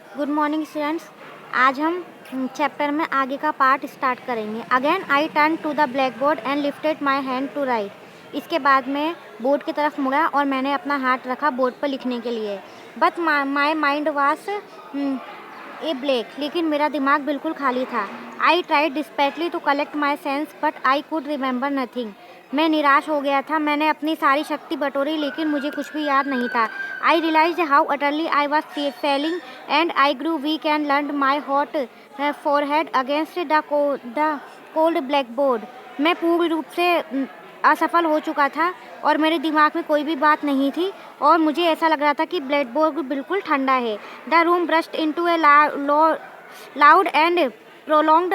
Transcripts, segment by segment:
Good morning students. आज हम chapter में आगे का पार्ट स्टार्ट करेंगे। Again I turn to the black board and lifted my hand to write. इसके बाद मैं बोर्ड की तरफ मुड़ा और मैंने अपना हाथ रखा बोर्ड पर लिखने के लिए। बट माई माइंड वास ए ब्लैक, लेकिन मेरा दिमाग बिल्कुल खाली था। I tried desperately to collect my sense but I could remember nothing. मैं निराश हो गया था। मैंने अपनी सारी शक्ति बटोरी लेकिन मुझे कुछ भी याद नहीं था। I realized how utterly I was failing and I grew weak and leaned my hot forehead against the cold blackboard. मैं पूर्ण रूप से असफल हो चुका था और मेरे दिमाग में कोई भी बात नहीं थी और मुझे ऐसा लग रहा था कि ब्लैक बोर्ड बिल्कुल ठंडा है। The room burst into a loud and prolonged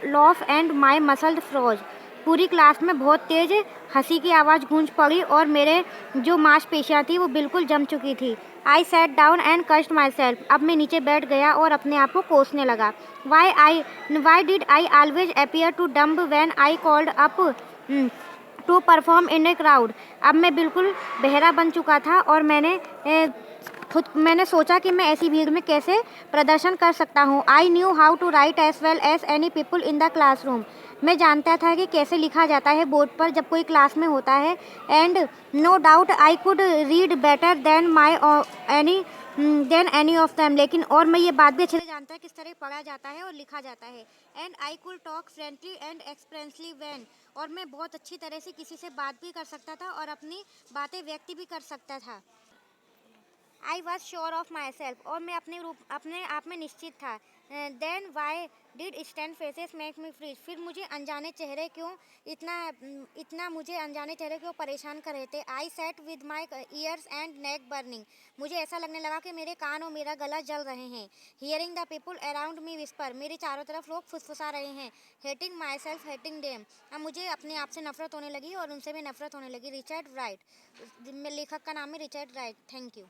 laugh and my muscle froze. पूरी क्लास में बहुत तेज हंसी की आवाज़ गूंज पड़ी और मेरे जो मांसपेशियाँ थी वो बिल्कुल जम चुकी थी। I sat down and caused my self. अब मैं नीचे बैठ गया और अपने आप को कोसने लगा। Why did I always appear to dumb when I called up to perform in a crowd. अब मैं बिल्कुल बहरा बन चुका था और मैंने सोचा कि मैं ऐसी भीड़ में कैसे प्रदर्शन कर सकता हूँ। I knew how to write as well as any people in the classroom. मैं जानता था कि कैसे लिखा जाता है बोर्ड पर जब कोई क्लास में होता है। And no doubt I could read better than any of them. लेकिन और मैं ये बात भी अच्छे से जानता है किस तरह पढ़ा जाता है और लिखा जाता है। And I could talk friendly and expressly van. और मैं बहुत अच्छी तरह से किसी से बात भी कर सकता था और अपनी बातें व्यक्त भी कर सकता था। I was sure of myself. और मैं अपने आप में निश्चित था। Then why did strange faces make me freeze. फिर मुझे अनजाने चेहरे क्यों परेशान कर रहे थे। I sat with my ears and neck burning. मुझे ऐसा लगने लगा कि मेरे कान और मेरा गला जल रहे हैं। Hearing the people around me whisper. मेरे चारों तरफ लोग फुसफुसा रहे हैं। Hating my self hating them. अब मुझे अपने आप से नफरत होने लगी और उनसे भी नफरत होने लगी। Richard Wright. लेखक का नाम है रिचर्ड राइट। Thank you.